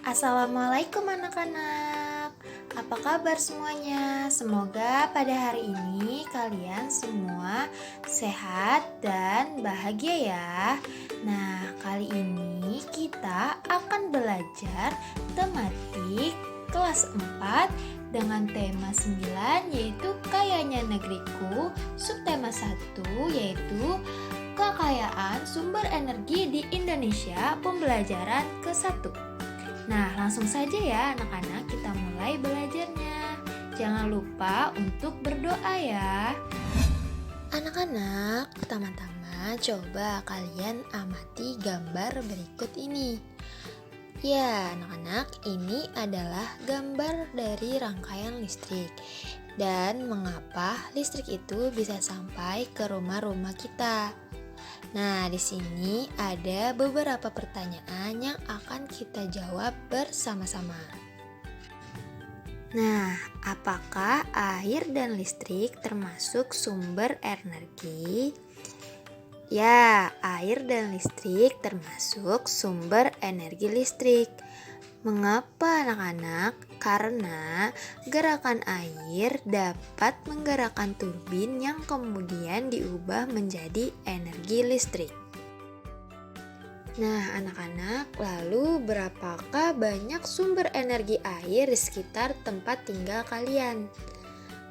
Assalamualaikum anak-anak. Apa kabar semuanya? Semoga pada hari ini kalian semua sehat dan bahagia ya. Nah, kali ini kita akan belajar tematik kelas 4 dengan tema 9 yaitu Kayanya Negeriku, subtema 1 yaitu Kekayaan Sumber Energi di Indonesia, pembelajaran ke-1. Nah, langsung saja ya anak-anak, kita mulai belajarnya. Jangan lupa untuk berdoa ya. Anak-anak, pertama-tama coba kalian amati gambar berikut ini. Ya, anak-anak, ini adalah gambar dari rangkaian listrik. Dan mengapa listrik itu bisa sampai ke rumah-rumah kita? Nah, di sini ada beberapa pertanyaan yang akan kita jawab bersama-sama. Nah, apakah air dan listrik termasuk sumber energi? Ya, air dan listrik termasuk sumber energi listrik. Mengapa anak-anak? Karena gerakan air dapat menggerakkan turbin yang kemudian diubah menjadi energi listrik. Nah, anak-anak, lalu berapakah banyak sumber energi air di sekitar tempat tinggal kalian?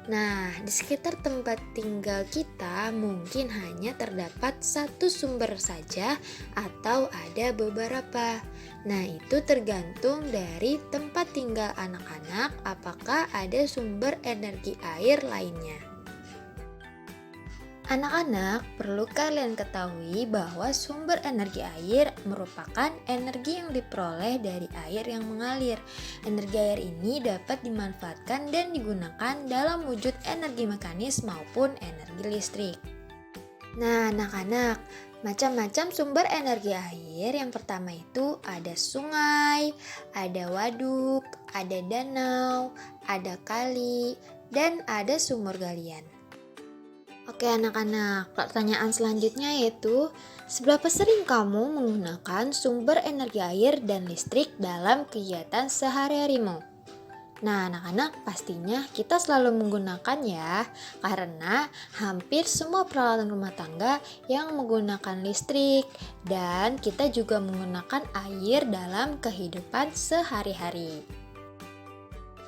Nah, di sekitar tempat tinggal kita mungkin hanya terdapat satu sumber saja atau ada beberapa. Nah, itu tergantung dari tempat tinggal anak-anak apakah ada sumber energi air lainnya. Anak-anak, perlu kalian ketahui bahwa sumber energi air merupakan energi yang diperoleh dari air yang mengalir. Energi air ini dapat dimanfaatkan dan digunakan dalam wujud energi mekanis maupun energi listrik. Nah, anak-anak, macam-macam sumber energi air. Yang pertama itu ada sungai, ada waduk, ada danau, ada kali, dan ada sumur galian. Oke anak-anak, pertanyaan selanjutnya yaitu seberapa sering kamu menggunakan sumber energi air dan listrik dalam kegiatan sehari-harimu? Nah anak-anak, pastinya kita selalu menggunakan ya, karena hampir semua peralatan rumah tangga yang menggunakan listrik dan kita juga menggunakan air dalam kehidupan sehari-hari.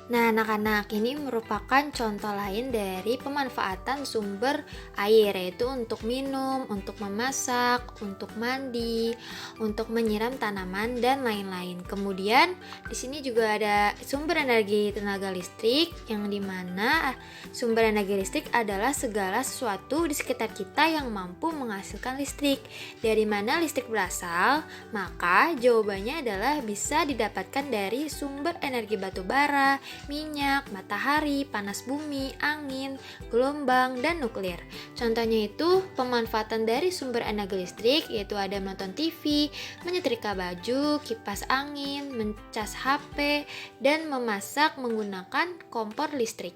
Nah, anak-anak, ini merupakan contoh lain dari pemanfaatan sumber air, yaitu untuk minum, untuk memasak, untuk mandi, untuk menyiram tanaman dan lain-lain. Kemudian di sini juga ada sumber energi tenaga listrik, yang dimana sumber energi listrik adalah segala sesuatu di sekitar kita yang mampu menghasilkan listrik. Dari mana listrik berasal? Maka jawabannya adalah bisa didapatkan dari sumber energi batu bara, minyak, matahari, panas bumi, angin, gelombang, dan nuklir. Contohnya itu pemanfaatan dari sumber energi listrik yaitu ada menonton TV, menyetrika baju, kipas angin, mencas HP, dan memasak menggunakan kompor listrik.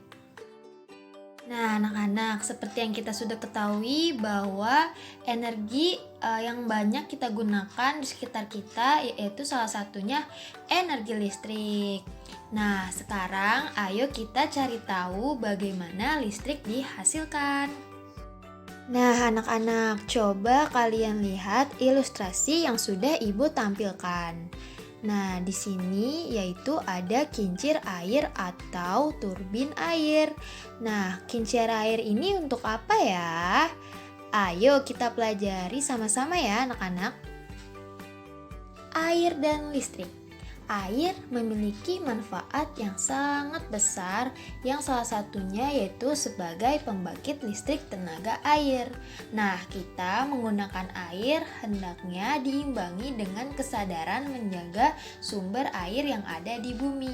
Nah, anak-anak, seperti yang kita sudah ketahui bahwa energi yang banyak kita gunakan di sekitar kita yaitu salah satunya energi listrik. Nah, sekarang ayo kita cari tahu bagaimana listrik dihasilkan. Nah, anak-anak, coba kalian lihat ilustrasi yang sudah Ibu tampilkan. Nah, di sini yaitu ada kincir air atau turbin air. Nah, kincir air ini untuk apa ya? Ayo kita pelajari sama-sama ya, anak-anak. Air dan listrik. Air memiliki manfaat yang sangat besar, yang salah satunya yaitu sebagai pembangkit listrik tenaga air. Nah, kita menggunakan air hendaknya diimbangi dengan kesadaran menjaga sumber air yang ada di bumi.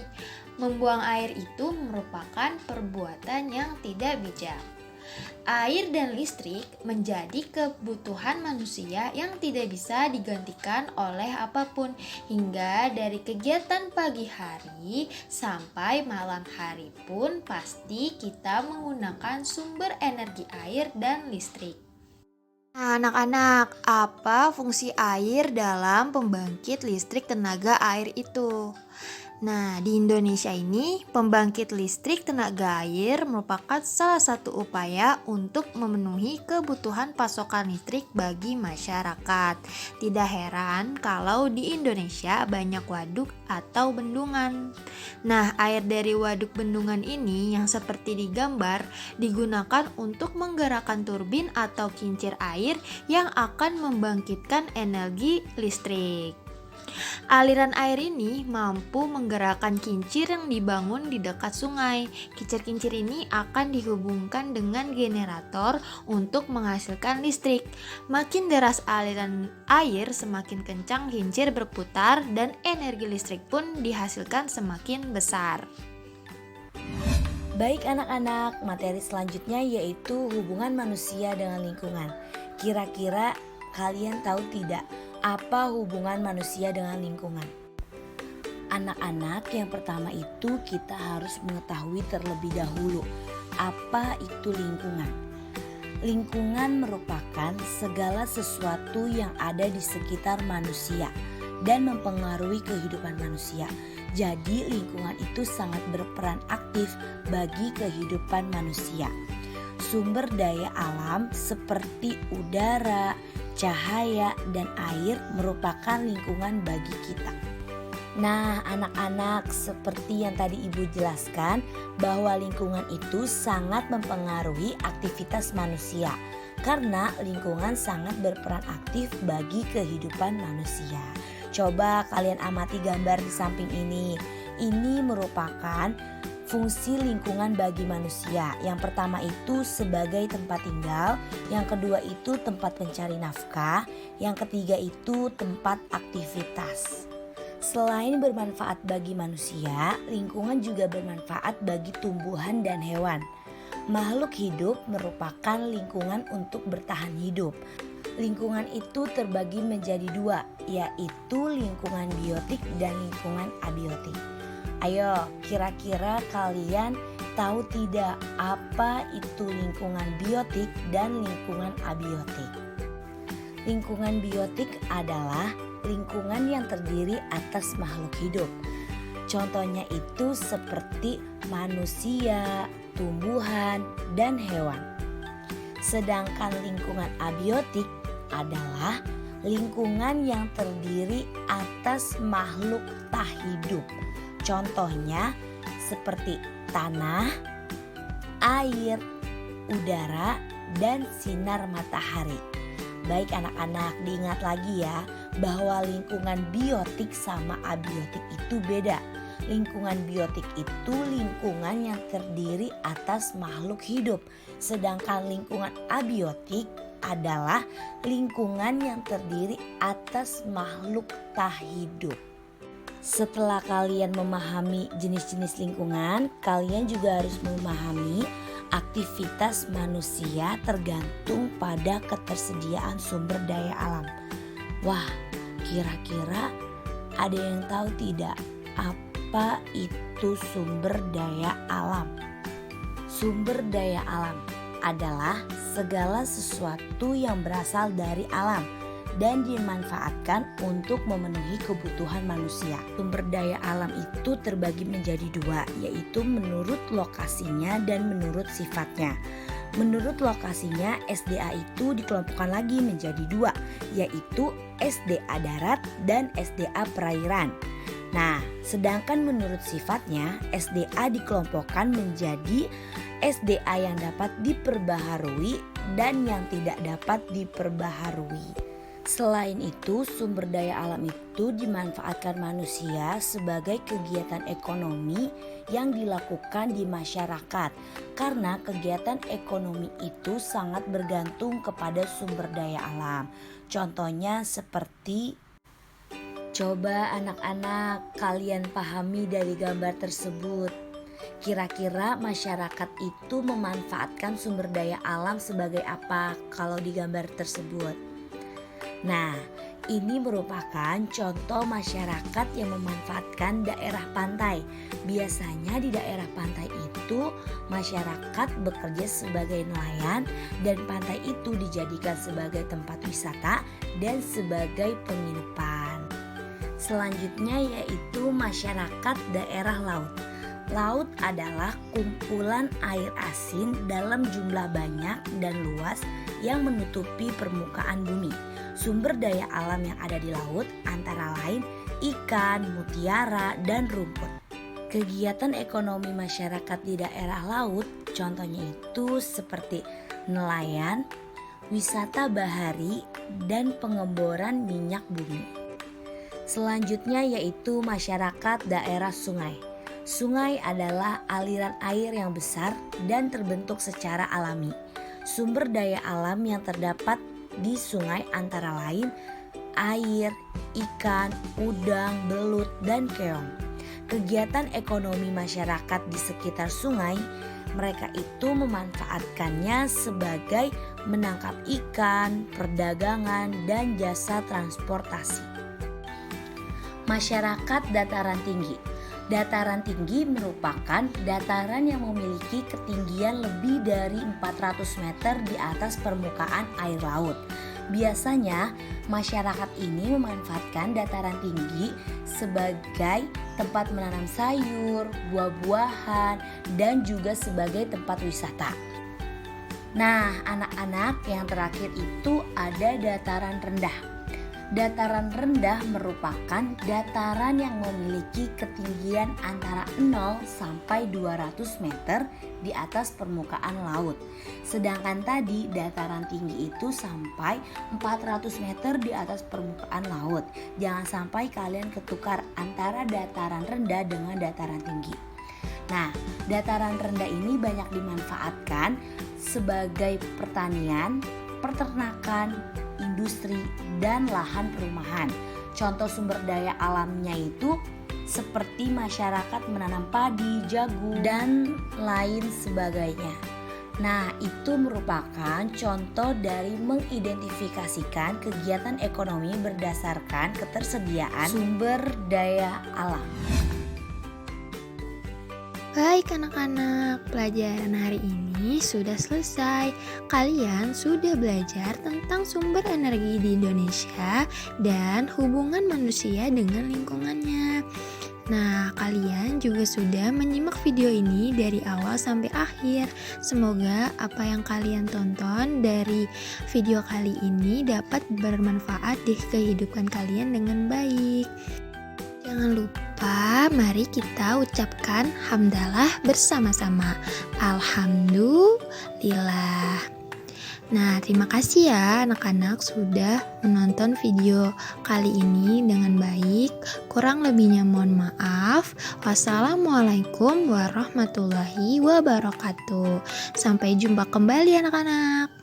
Membuang air itu merupakan perbuatan yang tidak bijak. Air dan listrik menjadi kebutuhan manusia yang tidak bisa digantikan oleh apapun, hingga dari kegiatan pagi hari sampai malam hari pun pasti kita menggunakan sumber energi air dan listrik. Nah, anak-anak, apa fungsi air dalam pembangkit listrik tenaga air itu? Nah, di Indonesia ini, pembangkit listrik tenaga air merupakan salah satu upaya untuk memenuhi kebutuhan pasokan listrik bagi masyarakat. Tidak heran kalau di Indonesia banyak waduk atau bendungan. Nah, air dari waduk bendungan ini yang seperti digambar digunakan untuk menggerakkan turbin atau kincir air yang akan membangkitkan energi listrik. Aliran air ini mampu menggerakkan kincir yang dibangun di dekat sungai. Kincir-kincir ini akan dihubungkan dengan generator untuk menghasilkan listrik. Makin deras aliran air, semakin kencang kincir berputar dan energi listrik pun dihasilkan semakin besar. Baik anak-anak, materi selanjutnya yaitu hubungan manusia dengan lingkungan. Kira-kira kalian tahu tidak apa hubungan manusia dengan lingkungan? Anak-anak, yang pertama itu kita harus mengetahui terlebih dahulu apa itu lingkungan. Lingkungan merupakan segala sesuatu yang ada di sekitar manusia dan mempengaruhi kehidupan manusia. Jadi lingkungan itu sangat berperan aktif bagi kehidupan manusia. Sumber daya alam seperti udara, cahaya, dan air merupakan lingkungan bagi kita. Nah, anak-anak, seperti yang tadi Ibu jelaskan bahwa lingkungan itu sangat mempengaruhi aktivitas manusia karena lingkungan sangat berperan aktif bagi kehidupan manusia. Coba kalian amati gambar di samping ini. Ini merupakan fungsi lingkungan bagi manusia. Yang pertama itu sebagai tempat tinggal, yang kedua itu tempat mencari nafkah, yang ketiga itu tempat aktivitas. Selain bermanfaat bagi manusia, lingkungan juga bermanfaat bagi tumbuhan dan hewan. Makhluk hidup merupakan lingkungan untuk bertahan hidup. Lingkungan itu terbagi menjadi dua, yaitu lingkungan biotik dan lingkungan abiotik. Ayo, kira-kira kalian tahu tidak apa itu lingkungan biotik dan lingkungan abiotik? Lingkungan biotik adalah lingkungan yang terdiri atas makhluk hidup. Contohnya itu seperti manusia, tumbuhan, dan hewan. Sedangkan lingkungan abiotik adalah lingkungan yang terdiri atas makhluk tak hidup. Contohnya seperti tanah, air, udara, dan sinar matahari. Baik anak-anak, diingat lagi ya bahwa lingkungan biotik sama abiotik itu beda. Lingkungan biotik itu lingkungan yang terdiri atas makhluk hidup. Sedangkan lingkungan abiotik adalah lingkungan yang terdiri atas makhluk tak hidup. Setelah kalian memahami jenis-jenis lingkungan, kalian juga harus memahami aktivitas manusia tergantung pada ketersediaan sumber daya alam. Wah, kira-kira ada yang tahu tidak apa itu sumber daya alam? Sumber daya alam adalah segala sesuatu yang berasal dari alam dan dimanfaatkan untuk memenuhi kebutuhan manusia. Sumber daya alam itu terbagi menjadi dua, yaitu menurut lokasinya dan menurut sifatnya. Menurut lokasinya, SDA itu dikelompokkan lagi menjadi dua, yaitu SDA darat dan SDA perairan. Nah, sedangkan menurut sifatnya, SDA dikelompokkan menjadi SDA yang dapat diperbaharui dan yang tidak dapat diperbaharui. Selain itu, sumber daya alam itu dimanfaatkan manusia sebagai kegiatan ekonomi yang dilakukan di masyarakat karena kegiatan ekonomi itu sangat bergantung kepada sumber daya alam. Contohnya seperti, coba anak-anak kalian pahami dari gambar tersebut. Kira-kira masyarakat itu memanfaatkan sumber daya alam sebagai apa kalau di gambar tersebut? Nah, Ini merupakan contoh masyarakat yang memanfaatkan daerah pantai. Biasanya di daerah pantai itu masyarakat bekerja sebagai nelayan dan pantai itu dijadikan sebagai tempat wisata dan sebagai penginapan. Selanjutnya yaitu masyarakat daerah laut. Laut adalah kumpulan air asin dalam jumlah banyak dan luas yang menutupi permukaan bumi. Sumber daya alam yang ada di laut antara lain ikan, mutiara, dan rumput. Kegiatan ekonomi masyarakat di daerah laut contohnya itu seperti nelayan, wisata bahari, dan pengeboran minyak bumi. Selanjutnya yaitu masyarakat daerah sungai. Sungai adalah aliran air yang besar dan terbentuk secara alami. Sumber daya alam yang terdapat di sungai antara lain air, ikan, udang, belut, dan keong. Kegiatan ekonomi masyarakat di sekitar sungai, mereka itu memanfaatkannya sebagai menangkap ikan, perdagangan, dan jasa transportasi. Masyarakat dataran tinggi. Dataran tinggi merupakan dataran yang memiliki ketinggian lebih dari 400 meter di atas permukaan air laut. Biasanya masyarakat ini memanfaatkan dataran tinggi sebagai tempat menanam sayur, buah-buahan, dan juga sebagai tempat wisata. Nah, anak-anak, yang terakhir itu ada dataran rendah. Dataran rendah merupakan dataran yang memiliki ketinggian antara 0 sampai 200 meter di atas permukaan laut. Sedangkan tadi dataran tinggi itu sampai 400 meter di atas permukaan laut. Jangan sampai kalian ketukar antara dataran rendah dengan dataran tinggi. Nah, dataran rendah ini banyak dimanfaatkan sebagai pertanian, peternakan, industri, dan lahan perumahan. Contoh sumber daya alamnya itu seperti masyarakat menanam padi, jagung, dan lain sebagainya. Nah, itu merupakan contoh dari mengidentifikasikan kegiatan ekonomi berdasarkan ketersediaan sumber daya alam. Baik anak-anak, pelajaran hari ini sudah selesai. Kalian sudah belajar tentang sumber energi di Indonesia dan hubungan manusia dengan lingkungannya. Nah, kalian juga sudah menyimak video ini dari awal sampai akhir. Semoga apa yang kalian tonton dari video kali ini dapat bermanfaat di kehidupan kalian dengan baik. Jangan lupa, mari kita ucapkan hamdalah bersama-sama. Alhamdulillah. Nah, terima kasih ya anak-anak sudah menonton video kali ini dengan baik. Kurang lebihnya mohon maaf. Wassalamualaikum warahmatullahi wabarakatuh. Sampai jumpa kembali anak-anak.